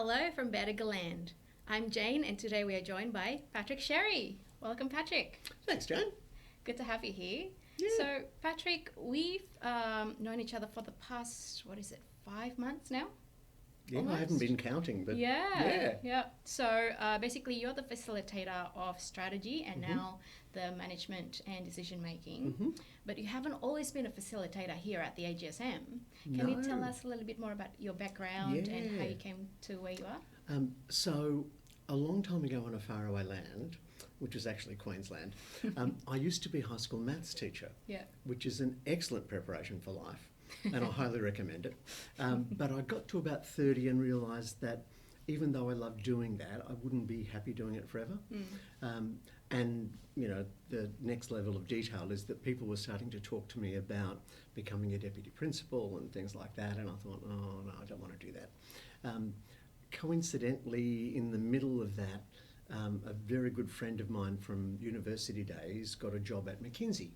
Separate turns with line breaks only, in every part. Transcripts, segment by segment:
Hello from Bergaland. I'm Jane, and today we are joined by Patrick Sharry. Welcome, Patrick.
Thanks, Jane.
Good to have you here.
Yeah.
So, Patrick, we've known each other for the past, 5 months now?
Yeah,
Almost.
I haven't been counting, but
Yeah. So, basically, you're the facilitator of strategy and now the management and decision making. But you haven't always been a facilitator here at the AGSM. Can you tell us a little bit more about your background and how you came to where you are?
So, a long time ago on a faraway land, which was actually Queensland, I used to be a high school maths teacher, which is an excellent preparation for life, and I highly recommend it. But I got to about 30 and realised that even though I loved doing that, I wouldn't be happy doing it forever. And, you know, the next level of detail is that people were starting to talk to me about becoming a deputy principal and things like that, and I thought, oh, no, I don't want to do that. Coincidentally, in the middle of that, a very good friend of mine from university days got a job at McKinsey.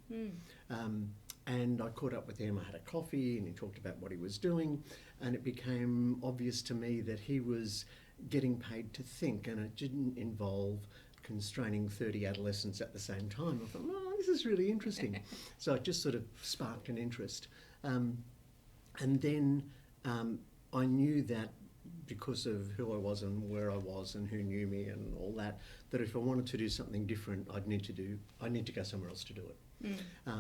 And I caught up with him, I had a coffee, and he talked about what he was doing, and it became obvious to me that he was getting paid to think, and it didn't involve constraining 30 adolescents at the same time. I thought, oh, this is really interesting. So it just sort of sparked an interest. And then I knew that because of who I was and where I was and who knew me and all that, that if I wanted to do something different, I'd need to go somewhere else to do it.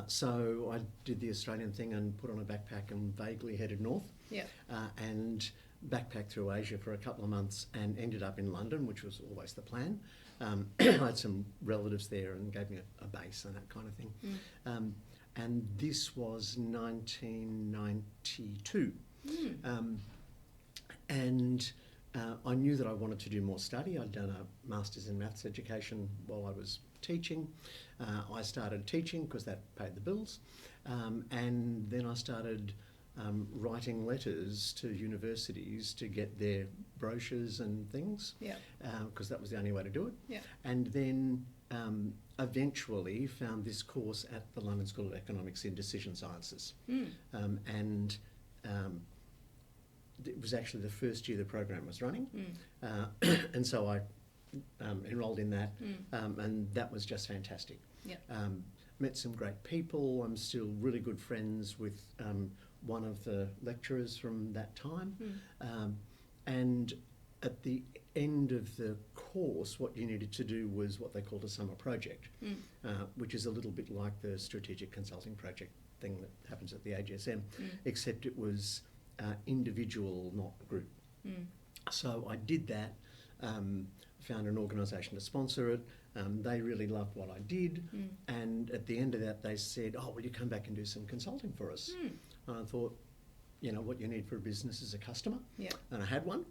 So I did the Australian thing and put on a backpack and vaguely headed north. And backpacked through Asia for a couple of months and ended up in London, which was always the plan. I had some relatives there and gave me a base and that kind of thing. And this was 1992. And I knew that I wanted to do more study. I'd done a master's in maths education while I was teaching. I started teaching because that paid the bills. And then I started writing letters to universities to get their brochures and things, because that was the only way to do it. And then eventually found this course at the London School of Economics in Decision Sciences. And it was actually the first year the program was running. And so I enrolled in that, and that was just fantastic. Met some great people. I'm still really good friends with one of the lecturers from that time. And at the end of the course, what you needed to do was what they called a summer project, which is a little bit like the strategic consulting project thing that happens at the AGSM, except it was individual, not group. So I did that, found an organisation to sponsor it. They really loved what I did, and at the end of that they said, oh, will you come back and do some consulting for us? And I thought, you know, what you need for a business is a customer, and I had one.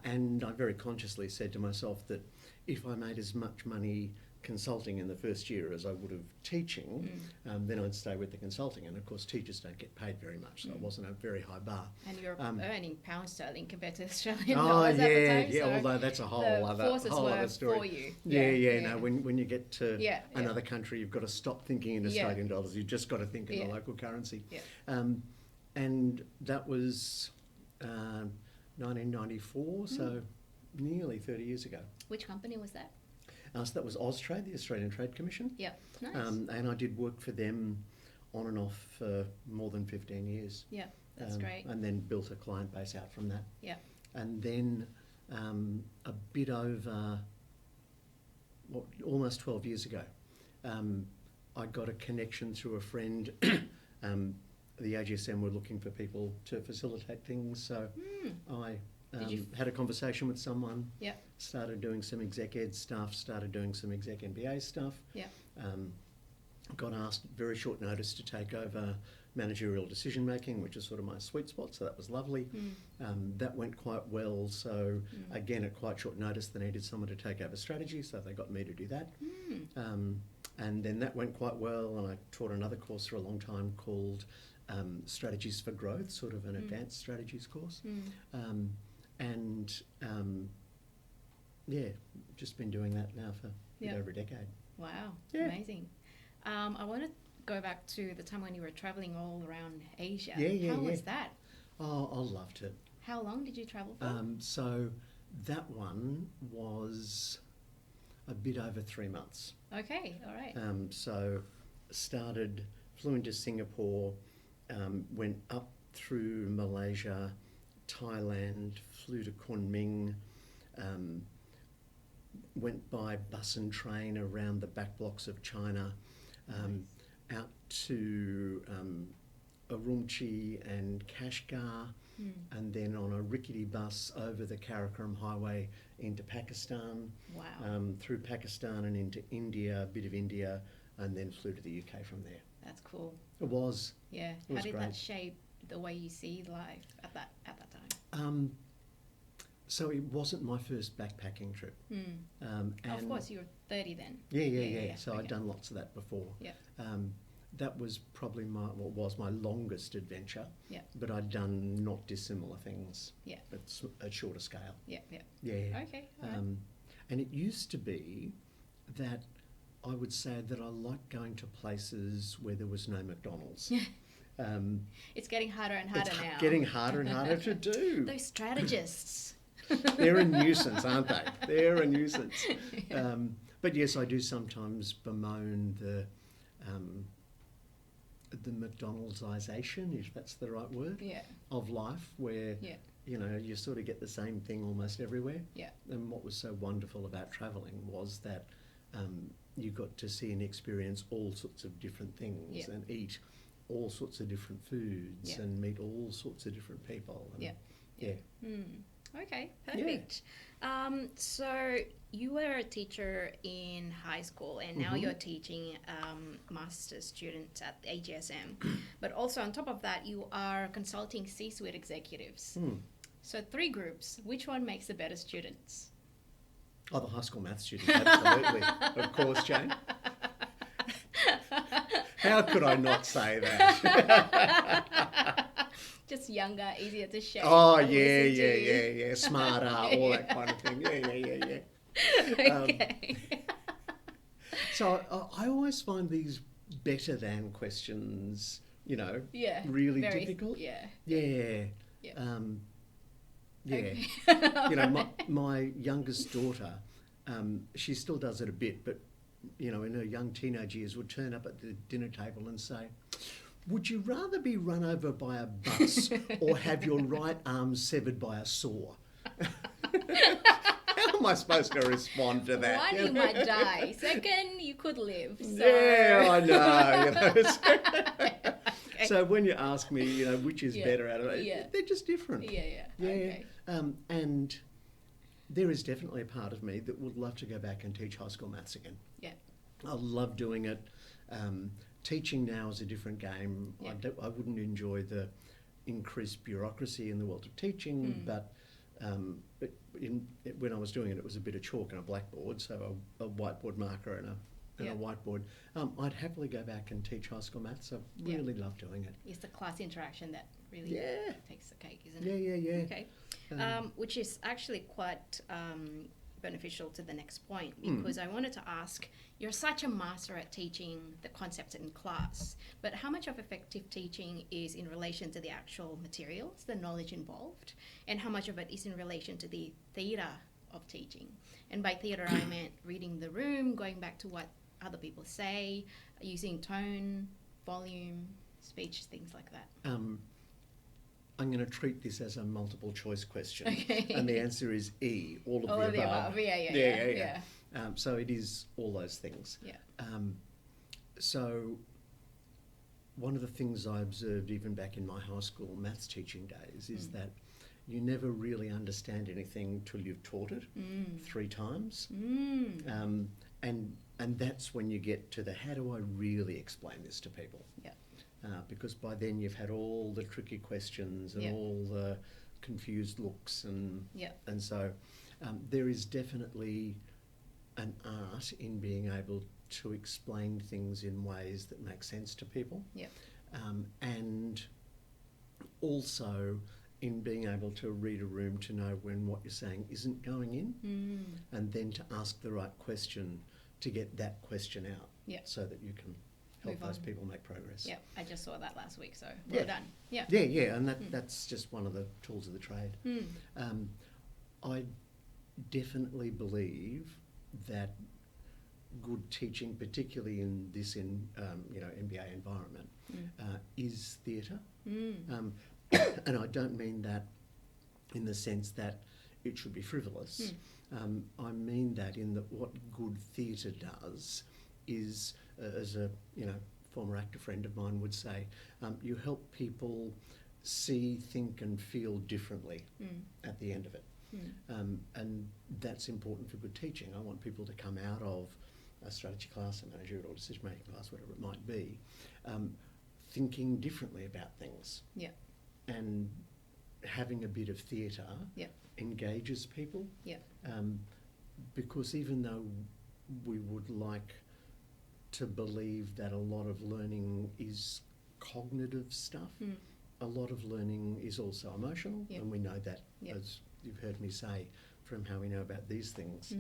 And I very consciously said to myself that if I made as much money consulting in the first year as I would have teaching, then I'd stay with the consulting. And of course teachers don't get paid very much, so it wasn't a very high bar.
And you're earning pound sterling compared to Australian dollars at the time.
So although that's a whole other story.
For you.
No, when you get to another country, you've got to stop thinking in Australian dollars. You've just got to think in the local currency. And that was 1994, so nearly 30 years ago.
Which company was that?
So that was Austrade, the Australian Trade Commission.
Nice.
And I did work for them on and off for more than 15 years.
That's great.
And then built a client base out from that. And then a bit over, almost 12 years ago, I got a connection through a friend. The AGSM were looking for people to facilitate things, so I had a conversation with someone, started doing some exec ed stuff, started doing some exec MBA stuff, got asked very short notice to take over managerial decision making, which is sort of my sweet spot, so that was lovely. That went quite well, so again at quite short notice they needed someone to take over strategy, so they got me to do that. And then that went quite well, and I taught another course for a long time called Strategies for Growth, sort of an advanced strategies course. Just been doing that now for over a decade.
Wow, amazing. I want to go back to the time when you were travelling all around Asia. How was that?
Oh, I loved it.
How long did you travel for?
So that one was a bit over 3 months.
Okay, all right.
So flew into Singapore, went up through Malaysia, Thailand, flew to Kunming, went by bus and train around the back blocks of China, out to Urumqi and Kashgar, and then on a rickety bus over the Karakoram Highway into Pakistan.
Wow.
Through Pakistan and into India, a bit of India, and then flew to the UK from there.
That's cool.
It was.
Yeah.
It was
How did
great.
that shape the way you see life at that time?
So it wasn't my first backpacking trip. And
Of course, you were 30 then.
Yeah. So
okay.
I'd done lots of that before.
Yeah.
That was probably was my longest adventure.
Yeah.
But I'd done not dissimilar things.
Yeah.
But at shorter scale.
Yeah.
Yeah.
Okay. All right.
And it used to be that I would say that I liked going to places where there was no McDonald's.
It's getting harder and harder now.
Getting harder and harder to do.
Those strategists.
They're a nuisance, aren't they? They're a nuisance. But yes, I do sometimes bemoan the McDonald'sization, if that's the right word, of life, where you sort of get the same thing almost everywhere.
Yeah.
And what was so wonderful about travelling was that you got to see and experience all sorts of different things and eat all sorts of different foods and meet all sorts of different people. And
Okay, perfect. So you were a teacher in high school and now you're teaching master's students at AGSM. But also on top of that, you are consulting C-suite executives. So 3 groups. Which one makes the better students?
Oh, the high school maths students, absolutely. Of course, Jane. How could I not say that?
Just younger, easier to share.
Oh, yeah. Smarter, all that kind of thing. Yeah.
Okay.
So I always find these better than questions, really
very,
difficult.
Yeah.
Okay. My youngest daughter, she still does it a bit, but in her young teenage years would turn up at the dinner table and say, "Would you rather be run over by a bus or have your right arm severed by a saw?" How am I supposed to respond to that?
One, you might die. Second, you could live. So.
Yeah, I know. Okay. So when you ask me, which is better out of it, they're just different.
Yeah. Okay.
And there is definitely a part of me that would love to go back and teach high school maths again.
Yeah.
I love doing it. Teaching now is a different game.
Yeah.
I wouldn't enjoy the increased bureaucracy in the world of teaching, but when I was doing it, it was a bit of chalk and a blackboard, so a whiteboard marker and a whiteboard. I'd happily go back and teach high school maths. I really love doing it.
It's the class interaction that really takes the cake, isn't it?
Yeah.
Okay. Which is actually quite beneficial to the next point, because I wanted to ask, you're such a master at teaching the concepts in class, but how much of effective teaching is in relation to the actual materials, the knowledge involved, and how much of it is in relation to the theatre of teaching? And by theatre, I meant reading the room, going back to what other people say, using tone, volume, speech, things like that.
I'm going to treat this as a multiple choice question.
Okay.
And the answer is E, all of the above.
Yeah.
So it is all those things.
Yeah.
So one of the things I observed even back in my high school maths teaching days is that you never really understand anything till you've taught it 3 times. And that's when you get to the how do I really explain this to people?
Yeah.
Because by then you've had all the tricky questions and all the confused looks and so there is definitely an art in being able to explain things in ways that make sense to people.
Yep.
And also in being able to read a room to know when what you're saying isn't going in and then to ask the right question to get that question out so that you can help those people make progress.
Yeah, I just saw that last week, so well done.
Yeah, and that's just one of the tools of the trade. definitely believe that good teaching, particularly in this MBA environment, is theatre. And I don't mean that in the sense that it should be frivolous. I mean that in that what good theatre does is, as a former actor friend of mine would say, you help people see, think and feel differently at the end of it. And that's important for good teaching. I want people to come out of a strategy class, a managerial decision-making class, whatever it might be, thinking differently about things.
Yeah.
And having a bit of theatre engages people.
Yeah.
Because even though we would like to believe that a lot of learning is cognitive stuff, a lot of learning is also emotional, and we know that, as you've heard me say, from how we know about these things,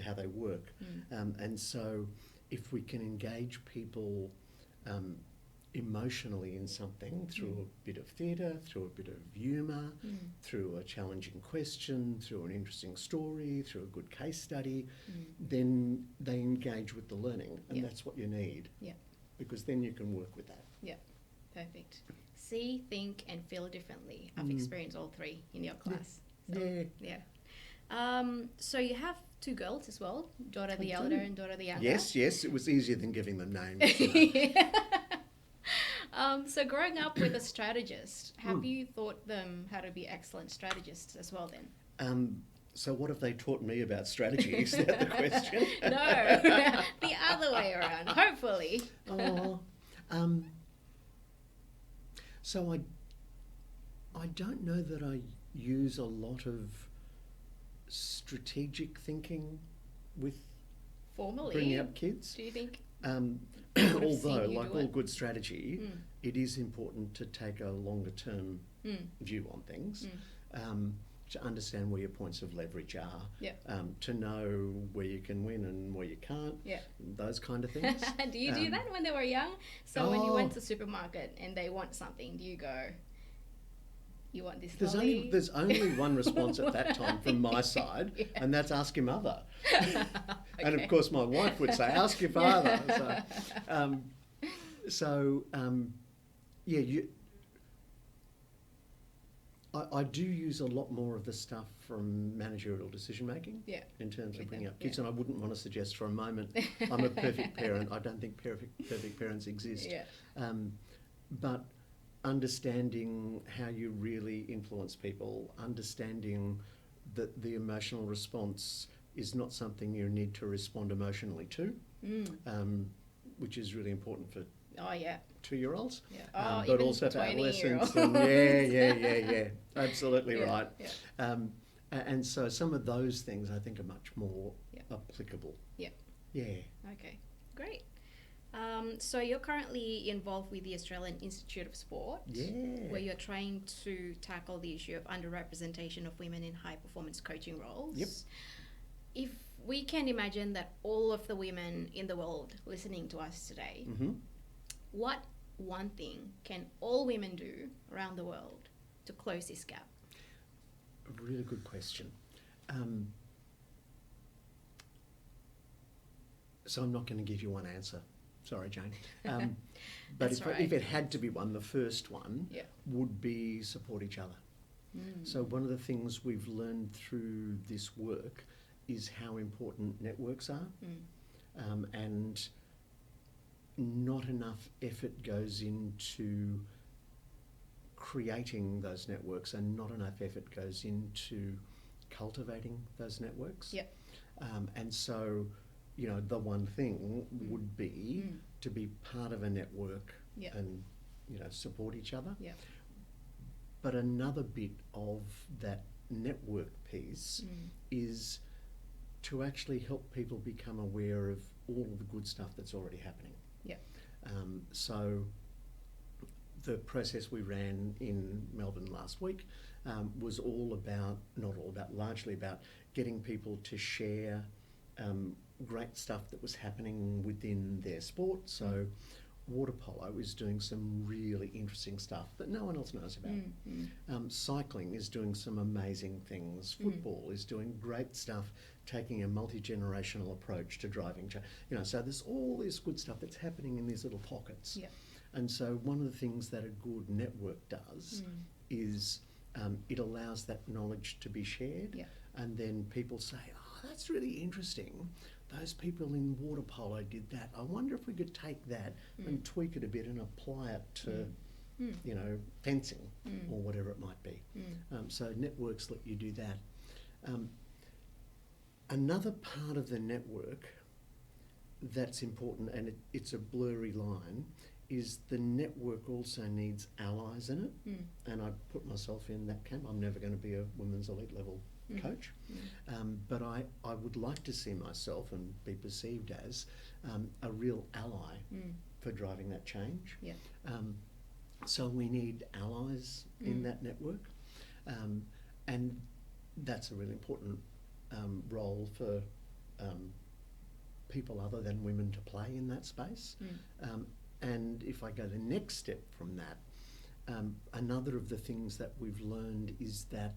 how they work. And so if we can engage people emotionally in something through a bit of theatre, through a bit of humour, through a challenging question, through an interesting story, through a good case study, then they engage with the learning, and that's what you need. Yeah. Because then you can work with that.
Yeah, perfect. See, think and feel differently. I've experienced all three in your class. So, so you have two girls as well, daughter the elder and daughter the younger.
Yes, it was easier than giving them names.
So growing up with a strategist, have you taught them how to be excellent strategists as well then?
So what have they taught me about strategy? Is that the question?
No, the other way around, hopefully.
So I don't know that I use a lot of strategic thinking with
formally
bringing up kids.
Do you think?
Although, like all good strategy, it is important to take a longer term view on things, to understand where your points of leverage are, to know where you can win and where you can't, those kind of things.
Do you do that when they were young? So when you went to the supermarket and they want something, do you go, you want this lolly?
There's only one response at that time from my side, and that's ask your mother. And of course my wife would say, ask your father. I do use a lot more of the stuff from managerial decision making in terms of bringing up kids, and I wouldn't want to suggest for a moment I'm a perfect parent. I don't think perfect parents exist. But understanding how you really influence people, understanding that the emotional response is not something you need to respond emotionally to, which is really important for 2-year-olds, but also for adolescents. And absolutely right. And so some of those things I think are much more applicable.
Okay, great. So you're currently involved with the Australian Institute of Sport, where you're trying to tackle the issue of underrepresentation of women in high performance coaching roles. If we can imagine that all of the women in the world listening to us today, what one thing can all women do around the world to close this gap?
A really good question. So I'm not going to give you one answer. Sorry, Jane. But if it had to be one, the first one would be support each other. So one of the things we've learned through this work is how important networks are, and not enough effort goes into creating those networks, and not enough effort goes into cultivating those networks. And so, the one thing would be to be part of a network and, support each other. But another bit of that network piece is to actually help people become aware of all of the good stuff that's already happening. So the process we ran in Melbourne last week was largely about getting people to share great stuff that was happening within their sport. So water polo is doing some really interesting stuff that no one else knows about. Cycling is doing some amazing things. Football is doing great stuff, taking a multi-generational approach to driving. So there's all this good stuff that's happening in these little pockets.
Yep.
And so one of the things that a good network does is it allows that knowledge to be shared.
Yep.
And then people say, oh, that's really interesting. Those people in water polo did that. I wonder if we could take that and tweak it a bit and apply it to, fencing or whatever it might be. So networks let you do that. Another part of the network that's important, and it's a blurry line, is the network also needs allies in it. And I put myself in that camp. I'm never going to be a women's elite level coach, but I would like to see myself and be perceived as a real ally for driving that change.
Yeah.
So we need allies in that network, and that's a really important role for people other than women to play in that space. And if I go the next step from that, another of the things that we've learned is that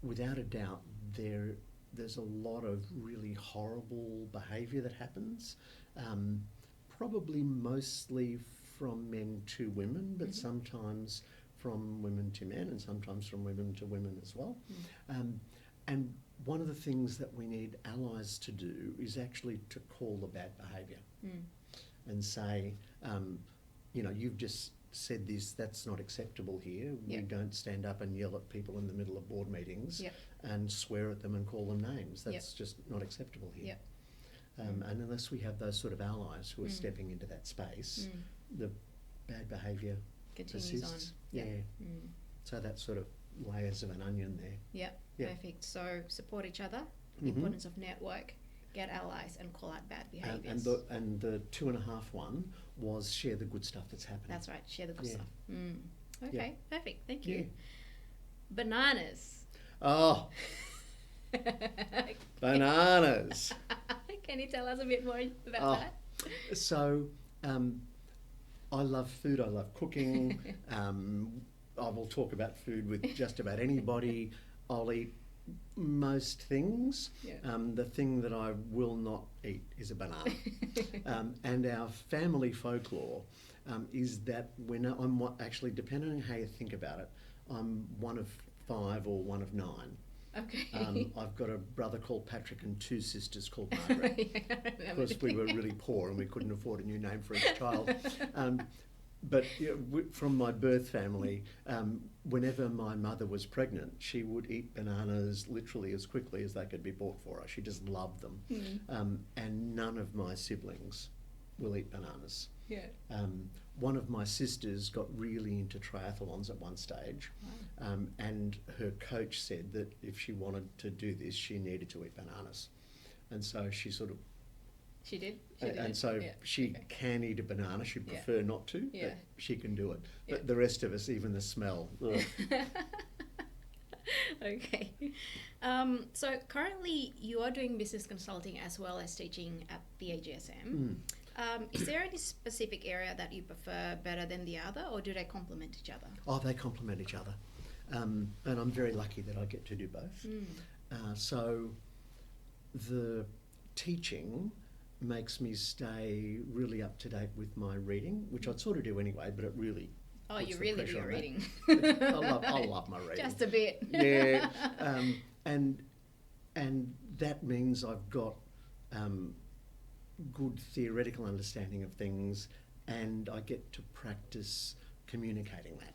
without a doubt, there's a lot of really horrible behaviour that happens, probably mostly from men to women, but sometimes from women to men and sometimes from women to women as well. And one of the things that we need allies to do is actually to call the bad behaviour and say, you've just said this, that's not acceptable here. We don't stand up and yell at people in the middle of board meetings and swear at them and call them names. That's just not acceptable here. And unless we have those sort of allies who are stepping into that space, the bad behaviour persists. So that's sort of layers of an onion there.
Perfect. So support each other, the importance of network, get allies and call out bad behaviours.
And the 2.5 one was share the good stuff that's happening.
That's right, share the good stuff. Okay, perfect, thank you. Bananas.
Oh, bananas.
Can you tell us a bit more about that?
So, I love food, I love cooking. I will talk about food with just about anybody. I'll eat most things. The thing that I will not eat is a banana. And our family folklore is that I'm actually, depending on how you think about it, I'm one of 5 or one of 9.
Okay.
I've got a brother called Patrick and 2 sisters called Margaret. Because we were really poor and we couldn't afford a new name for each child. But from my birth family, whenever my mother was pregnant, she would eat bananas literally as quickly as they could be bought for her. She just loved them. And none of my siblings will eat bananas. One of my sisters got really into triathlons at one stage, and her coach said that if she wanted to do this, she needed to eat bananas. And so she sort of
She did.
She can eat a banana. She'd prefer not to, but she can do it. But the rest of us, even the smell.
Okay. So currently you are doing business consulting as well as teaching at the AGSM. Is there any specific area that you prefer better than the other, or do they complement each other?
Oh, they complement each other. And I'm very lucky that I get to do both. So the teaching makes me stay really up to date with my reading, which I'd sort of do anyway, but it really
you really do your reading.
I love my reading.
Just a bit.
And that means I've got good theoretical understanding of things, and I get to practice communicating that.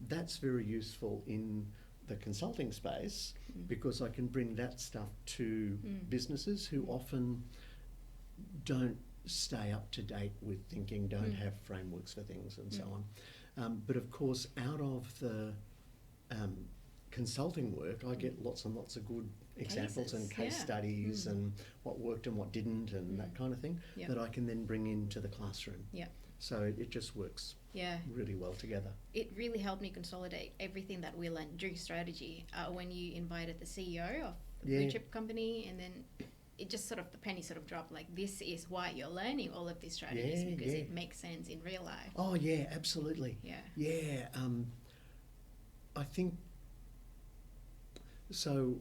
That's very useful in the consulting space because I can bring that stuff to businesses who often don't stay up to date with thinking, don't have frameworks for things and so on. But of course, out of the consulting work, I get lots and lots of good examples and case studies and what worked and what didn't and that kind of thing that I can then bring into the classroom. So it just works really well together.
It really helped me consolidate everything that we learned during strategy when you invited the CEO of the blue chip company and then it just sort of, the penny sort of dropped, like this is why you're learning all of these strategies, because it makes sense in real life.
Oh yeah, absolutely. Yeah. I think so.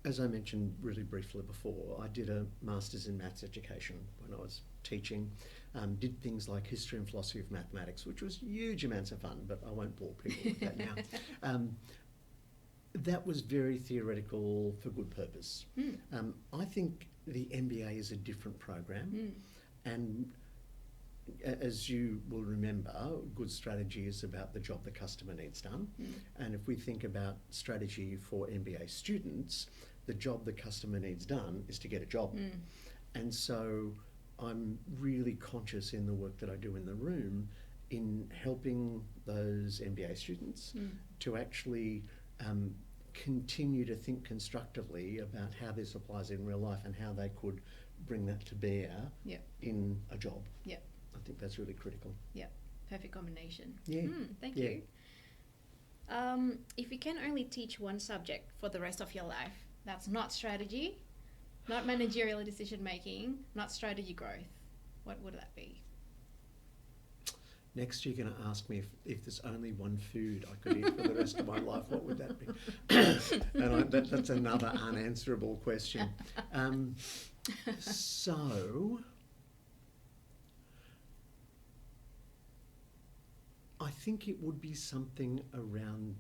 As I mentioned really briefly before, I did a Masters in Maths Education when I was teaching. Did things like history and philosophy of mathematics, which was huge amounts of fun, but I won't bore people with that now. That was very theoretical for good purpose. I think the MBA is a different program, and as you will remember, good strategy is about the job the customer needs done. And if we think about strategy for MBA students, the job the customer needs done is to get a job. And so I'm really conscious in the work that I do in the room in helping those MBA students to actually continue to think constructively about how this applies in real life and how they could bring that to bear in a job. I think that's really critical.
Perfect combination. Thank
Yeah.
you. If you can only teach one subject for the rest of your life, that's not strategy, not managerial decision making, not strategy growth, what would that be?
Next you're going to ask me if there's only one food I could eat for the rest of my life, what would that be? And that's another unanswerable question. So I think it would be something around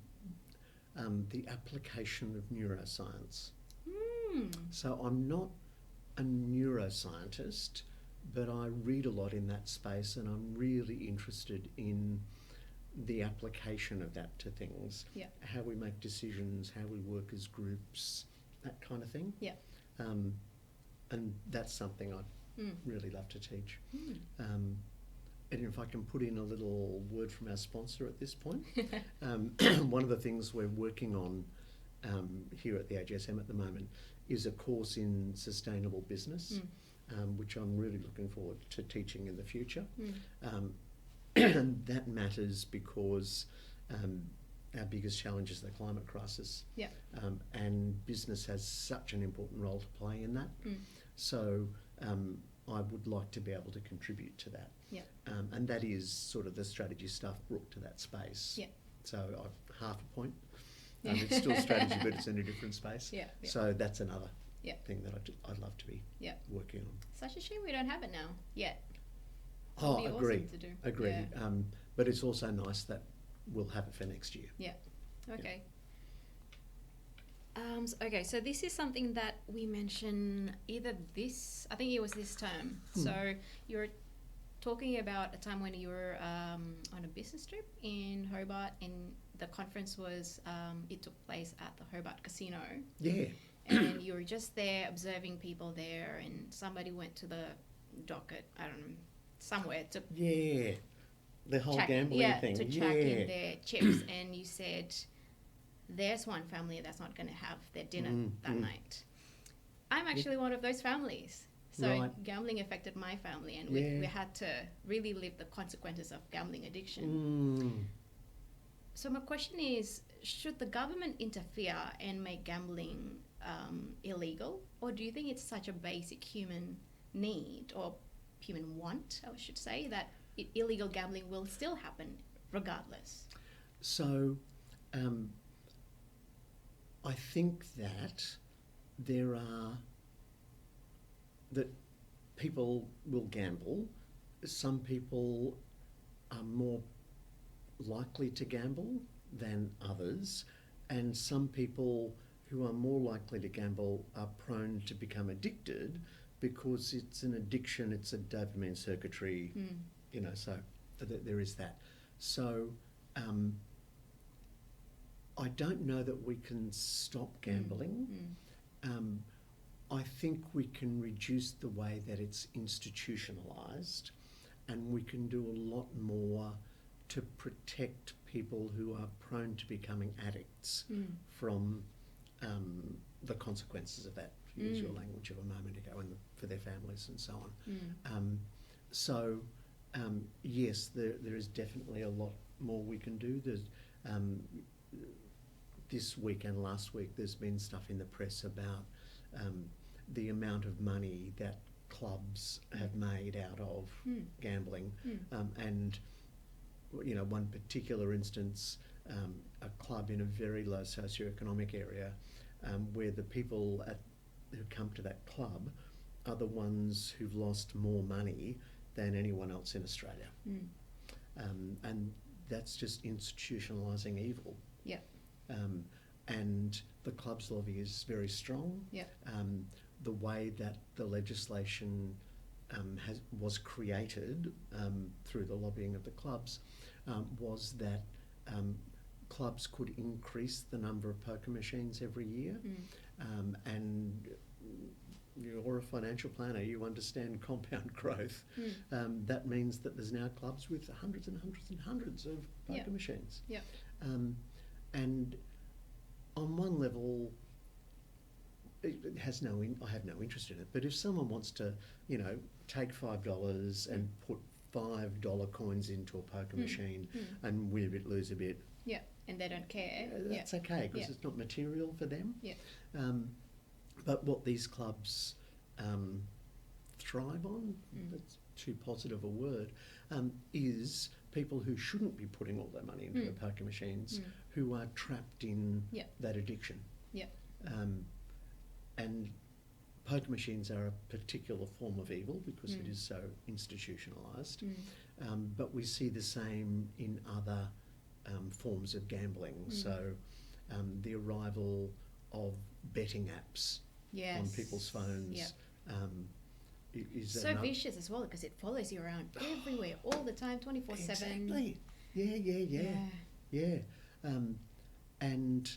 the application of neuroscience. So I'm not a neuroscientist, but I read a lot in that space, and I'm really interested in the application of that to things. How we make decisions, how we work as groups, that kind of thing. And that's something I'd really love to teach. And if I can put in a little word from our sponsor at this point, one of the things we're working on here at the AGSM at the moment is a course in sustainable business, which I'm really looking forward to teaching in the future. And that matters because our biggest challenge is the climate crisis. And business has such an important role to play in that. So I would like to be able to contribute to that. And that is sort of the strategy stuff brought to that space. So I've half a point. It's still strategy, but it's in a different space. So that's another thing that I'd love to be working on.
Such a shame we don't have it now yet.
Oh, agree.
Awesome to do.
Agree. But it's also nice that we'll have it for next year.
Okay. Okay, so this is something that we mentioned I think it was this term. So you're talking about a time when you were on a business trip in Hobart, and the conference was, it took place at the Hobart Casino. And you were just there observing people there, and somebody went to the docket, I don't know, somewhere to
the whole gambling thing.
To check in their chips, and you said, there's one family that's not going to have their dinner that night. I'm actually one of those families. So gambling affected my family, and we had to really live the consequences of gambling addiction. So my question is, should the government interfere and make gambling illegal? Or do you think it's such a basic human need, or human want, I should say, that illegal gambling will still happen regardless?
So I think that that people will gamble. Some people are more likely to gamble than others, and some people who are more likely to gamble are prone to become addicted because it's an addiction, it's a dopamine circuitry, so there is that. So I don't know that we can stop gambling. I think we can reduce the way that it's institutionalised, and we can do a lot more to protect people who are prone to becoming addicts from the consequences of that, to use your language of a moment ago, and for their families and so on. Yes, there is definitely a lot more we can do. There's this week and last week there's been stuff in the press about the amount of money that clubs have made out of gambling, and one particular instance, a club in a very low socioeconomic area, where the people who come to that club are the ones who've lost more money than anyone else in Australia. And that's just institutionalising evil.
Yeah.
And the club's lobby is very strong.
Yeah.
The way that the legislation was created through the lobbying of the clubs was that clubs could increase the number of poker machines every year. And you're a financial planner, you understand compound growth. That means that there's now clubs with hundreds and hundreds and hundreds of poker machines.
Yeah.
And on one level, it has I have no interest in it. But if someone wants to, take $5 and put $5 coins into a poker machine and win a bit, lose a bit.
Yeah, and they don't care.
That's okay, because it's not material for them.
Yeah.
But what these clubs thrive on, that's too positive a word, is people who shouldn't be putting all their money into the poker machines, who are trapped in that addiction.
Yeah.
And poker machines are a particular form of evil because it is so institutionalised. But we see the same in other forms of gambling. So the arrival of betting apps on people's phones is
so vicious as well, because it follows you around everywhere all the time, 24/7.
Exactly. Yeah. And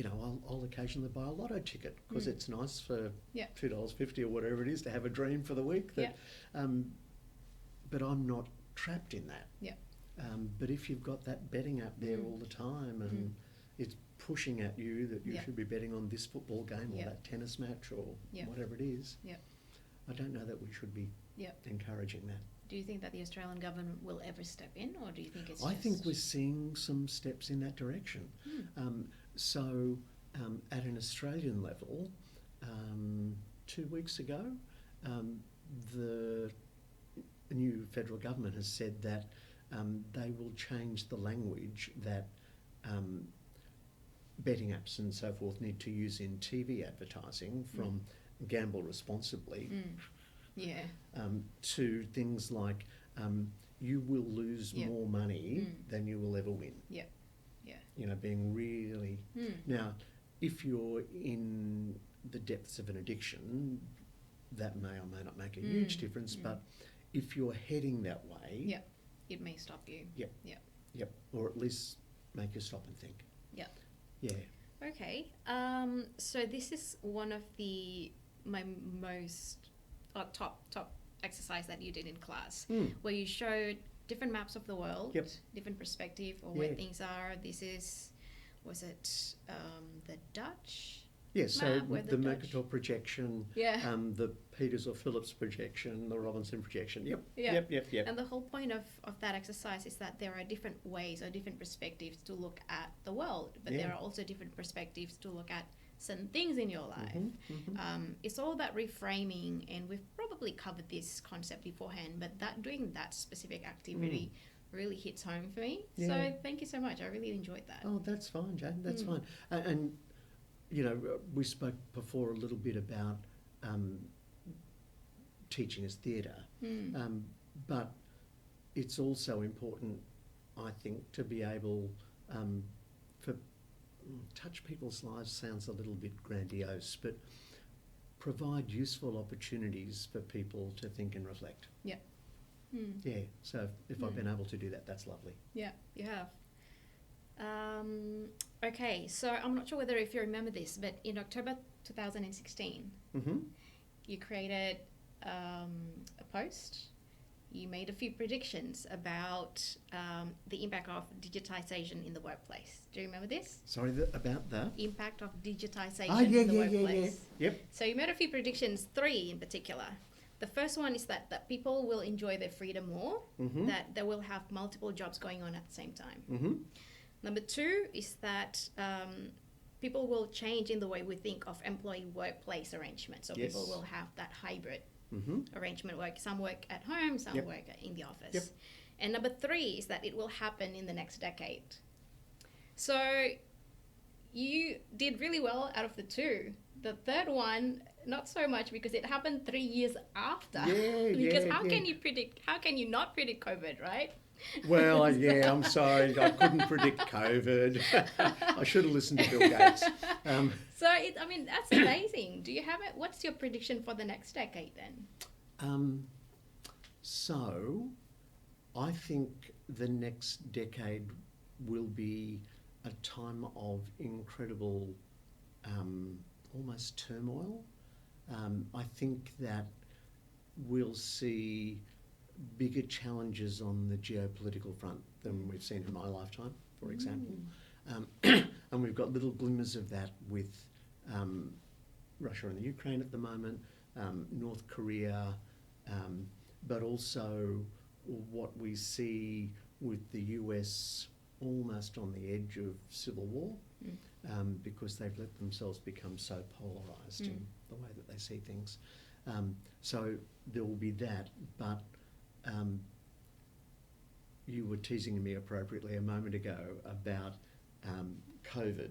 I'll occasionally buy a lotto ticket because it's nice for $2.50 or whatever it is to have a dream for the week. But I'm not trapped in that.
Yeah.
But if you've got that betting app there all the time and it's pushing at you that you should be betting on this football game or that tennis match or whatever it is, I don't know that we should be encouraging that.
Do you think that the Australian government will ever step in, or do you think it's
I think we're seeing some steps in that direction. So at an Australian level, 2 weeks ago, the new federal government has said that they will change the language that betting apps and so forth need to use in TV advertising from gamble responsibly to things like you will lose more money than you will ever win. Being really... Now, if you're in the depths of an addiction, that may or may not make a huge difference, but if you're heading that way...
it may stop you.
Yep. Or at least make you stop and think. Yeah.
Okay. So this is one of my most top exercise that you did in class, where you showed different maps of the world, different perspective of where things are. Was it the Dutch?
Yes, so
map,
the Mercator projection, the Peters or Phillips projection, the Robinson projection. Yep.
And the whole point of that exercise is that there are different ways or different perspectives to look at the world, but there are also different perspectives to look at certain things in your life. It's all about reframing, and we've probably covered this concept beforehand, but doing that specific activity really hits home for me. So thank you so much. I really enjoyed that.
Oh, that's fine, Jane. That's fine. And we spoke before a little bit about teaching as theatre, but it's also important, I think, to be able touch people's lives sounds a little bit grandiose, but provide useful opportunities for people to think and reflect. So if I've been able to do that, that's lovely.
Yeah, you have. Okay, so I'm not sure whether if you remember this, but in October 2016, you created a post. You made a few predictions about the impact of digitisation in the workplace. Do you remember this?
Sorry, about the
impact of digitisation in the workplace.
Yep.
So you made a few predictions, 3 in particular. The first one is that people will enjoy their freedom more, that they will have multiple jobs going on at the same time. Number 2 is that people will change in the way we think of employee workplace arrangements. So
Yes.
people will have that hybrid
Mm-hmm.
arrangement, some work at home, some
Yep.
work in the office.
Yep.
And number 3 is that it will happen in the next decade. So you did really well out of the 2. The third one, not so much, because it happened 3 years after. Because how can you not predict COVID, right?
Well, I'm sorry, I couldn't predict COVID. I should have listened to Bill Gates.
So, that's amazing. Do you have it? What's your prediction for the next decade then?
So, I think the next decade will be a time of incredible, almost turmoil. I think that we'll see bigger challenges on the geopolitical front than we've seen in my lifetime, for example. And we've got little glimmers of that with Russia and the Ukraine at the moment, North Korea, but also what we see with the US almost on the edge of civil war, because they've let themselves become so polarised in the way that they see things. So there will be that, but you were teasing me appropriately a moment ago about COVID.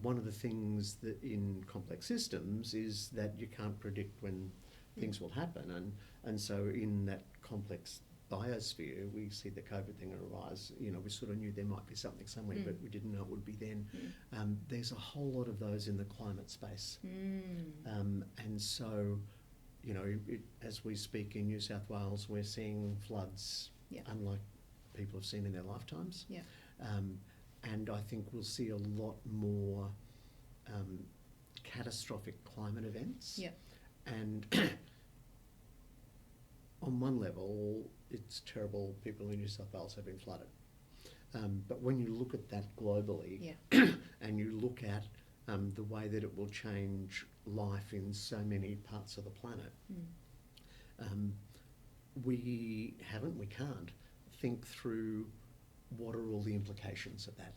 One of the things that in complex systems is that you can't predict when things will happen, and so in that complex biosphere, we see the COVID thing arise. We sort of knew there might be something somewhere, but we didn't know it would be then. There's a whole lot of those in the climate space, and so, as we speak in New South Wales, we're seeing floods unlike people have seen in their lifetimes. And I think we'll see a lot more catastrophic climate events. And on one level, it's terrible people in New South Wales have been flooded. But when you look at that globally, and you look at the way that it will change life in so many parts of the planet, we can't think through what are all the implications of that.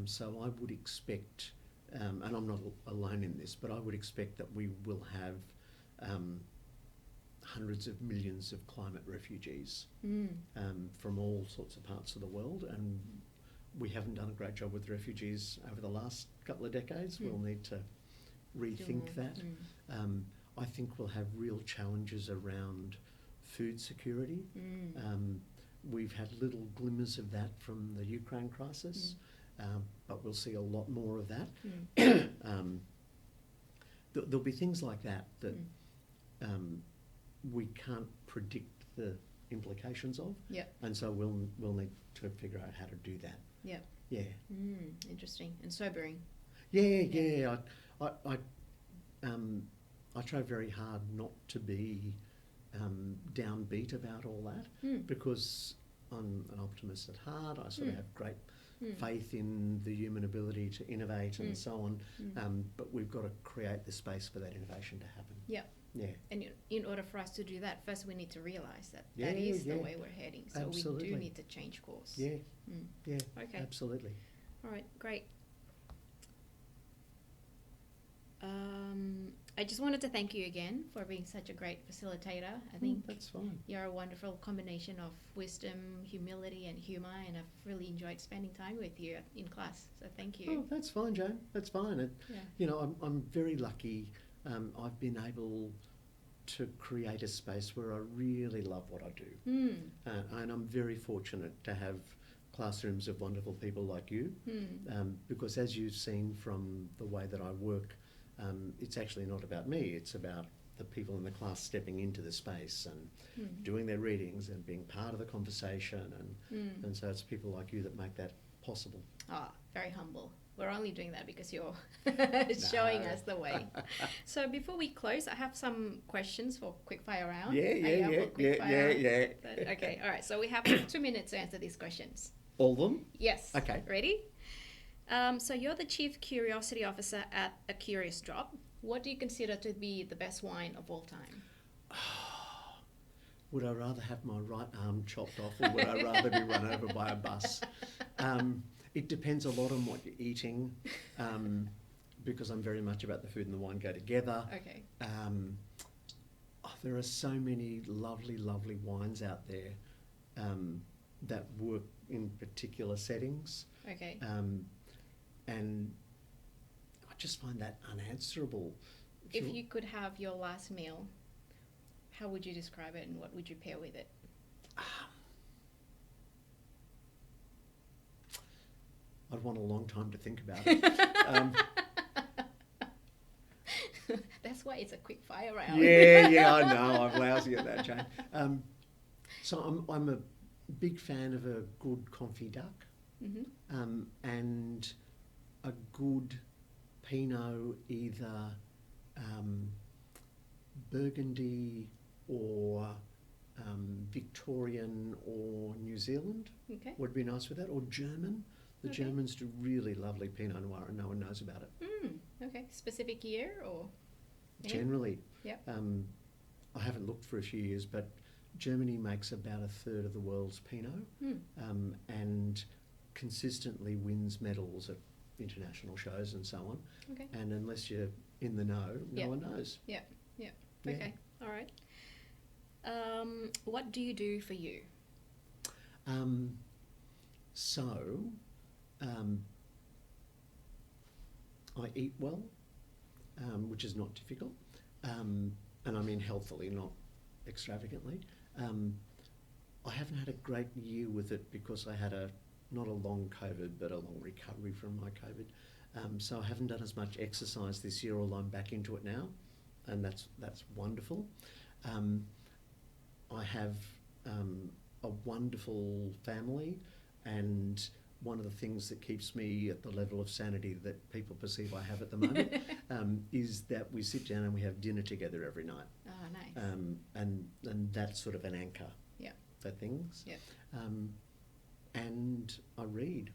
So I would expect, and I'm not alone in this, but I would expect that we will have hundreds of millions of climate refugees from all sorts of parts of the world, and we haven't done a great job with refugees over the last couple of decades. We'll need to rethink that. I think we'll have real challenges around food security. We've had little glimmers of that from the Ukraine crisis, but we'll see a lot more of that. There'll be things like that we can't predict the implications of, and so we'll need to figure out how to do that.
Interesting and sobering.
I try very hard not to be downbeat about all that, because I'm an optimist at heart. I sort of have great faith in the human ability to innovate and so on, but we've got to create the space for that innovation to happen. And
in order for us to do that, first we need to realise that that is the way we're heading. So
Absolutely.
we do need to change course. Okay.
Absolutely.
All right, great. I just wanted to thank you again for being such a great facilitator. I think
that's fine.
You're a wonderful combination of wisdom, humility and humour, and I've really enjoyed spending time with you in class. So thank you.
Oh, that's fine, Jane. That's fine. I'm very lucky. I've been able to create a space where I really love what I do. And I'm very fortunate to have classrooms of wonderful people like you, because as you've seen from the way that I work, it's actually not about me, it's about the people in the class stepping into the space and doing their readings and being part of the conversation, and so it's people like you that make that possible.
Very humble. We're only doing that because you're showing us the way. So before we close, I have some questions for quickfire round.
Yeah.
Okay, all right. So we have 2 minutes to answer these questions.
All of them?
Yes.
Okay.
Ready? So you're the Chief Curiosity Officer at A Curious Drop. What do you consider to be the best wine of all time?
Would I rather have my right arm chopped off, or would I rather be run over by a bus? It depends a lot on what you're eating, because I'm very much about the food and the wine go together.
Okay.
There are so many lovely, lovely wines out there that work in particular settings.
Okay.
And I just find that unanswerable.
If you could have your last meal, how would you describe it and what would you pair with it?
I'd want a long time to think about it.
That's why it's a quick fire round.
Yeah, I know. I'm lousy at that, Jane. So I'm a big fan of a good confit duck, and a good Pinot, either Burgundy or Victorian or New Zealand.
Okay.
Would be nice with that, or German. The Germans do really lovely Pinot Noir, and no one knows about it.
Okay. Specific year or?
Generally.
Yep.
I haven't looked for a few years, but Germany makes about a third of the world's Pinot, and consistently wins medals at international shows and so on.
Okay.
And unless you're in the know, no one knows.
Yeah. Okay. All right. What do you do for you?
I eat well, which is not difficult, and I mean healthily, not extravagantly. I haven't had a great year with it because I had not a long COVID, but a long recovery from my COVID. So I haven't done as much exercise this year, although I'm back into it now, and that's wonderful. I have a wonderful family, and one of the things that keeps me at the level of sanity that people perceive I have at the moment is that we sit down and we have dinner together every night.
Oh, nice.
And that's sort of an anchor for things.
Yeah.
And I read.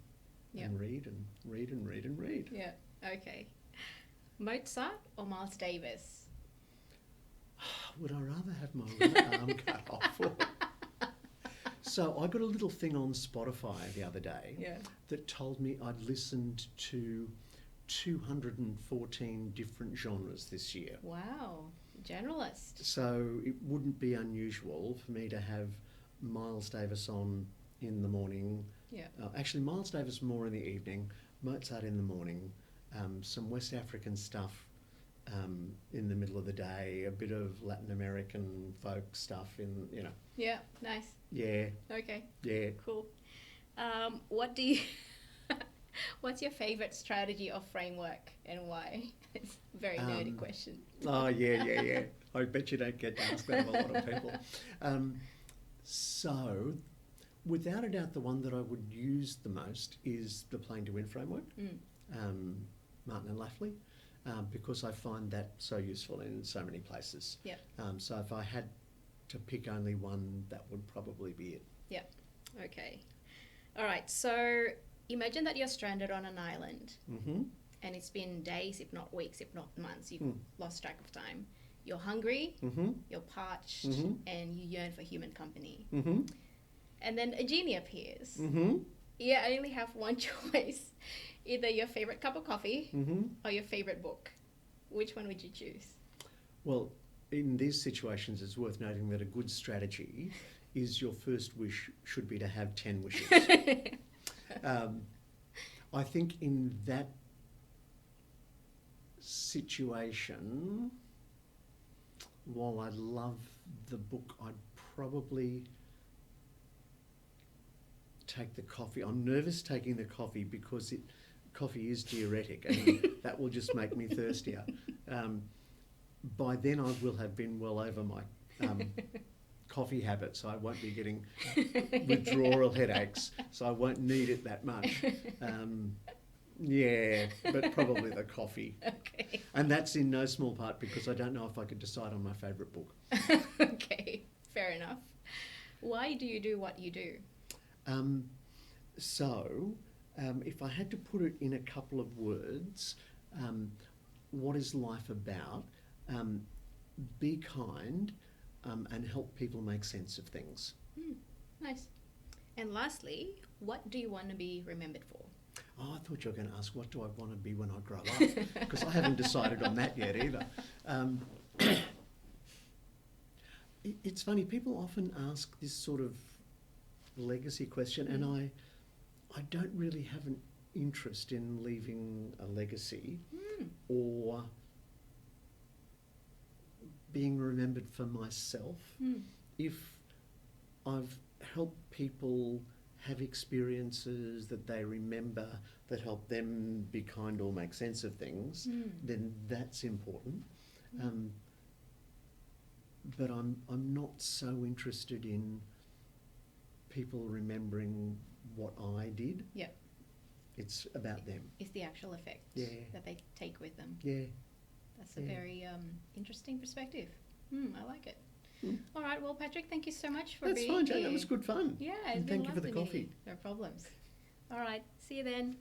And read and read and read and read.
Yeah. Okay. Mozart or Miles Davis?
Would I rather have my right arm cut off? So I got a little thing on Spotify the other day that told me I'd listened to 214 different genres this year.
Wow, generalist.
So it wouldn't be unusual for me to have Miles Davis on in the morning.
Yeah.
Actually, Miles Davis more in the evening, Mozart in the morning, some West African stuff in the middle of the day, a bit of Latin American folk stuff in,
Yeah, nice.
Yeah.
Okay.
Yeah.
Cool. What's your favourite strategy or framework and why? It's a very nerdy question.
Oh, yeah. I bet you don't get to ask that of a lot of people. So, without a doubt, the one that I would use the most is the Playing to Win framework, Martin and Lafley, because I find that so useful in so many places.
Yeah.
So if I had to pick only one, that would probably be it.
Yeah. Okay. All right. So imagine that you're stranded on an island, and it's been days, if not weeks, if not months. You've lost track of time. You're hungry, you're parched, and you yearn for human company. And then a genie appears. You only have one choice. Either your favorite cup of coffee or your favorite book. Which one would you choose?
Well, in these situations, it's worth noting that a good strategy is your first wish should be to have 10 wishes. I think in that situation, while I love the book, I'd probably take the coffee. I'm nervous taking the coffee because coffee is diuretic and that will just make me thirstier. By then I will have been well over my coffee habit, so I won't be getting withdrawal headaches, so I won't need it that much. Yeah, but probably the coffee.
Okay.
And that's in no small part because I don't know if I could decide on my favourite book.
Okay, fair enough. Why do you do what you do?
If I had to put it in a couple of words, what is life about? Be kind and help people make sense of things.
Nice. And lastly, what do you want to be remembered for?
Oh, I thought you were going to ask, what do I want to be when I grow up? Because I haven't decided on that yet either. It's funny, people often ask this sort of legacy question, and I don't really have an interest in leaving a legacy or being remembered for myself. If I've helped people have experiences that they remember that help them be kind or make sense of things, then that's important. But I'm not so interested in people remembering what I did.
Yep.
It's about them.
It's the actual effect that they take with them.
Yeah.
That's a very interesting perspective. I like it. All right, well, Patrick, thank you so much for being here.
That's fine, Jane. That was good fun.
Yeah,
and thank you for the coffee.
No problems. All right, see you then.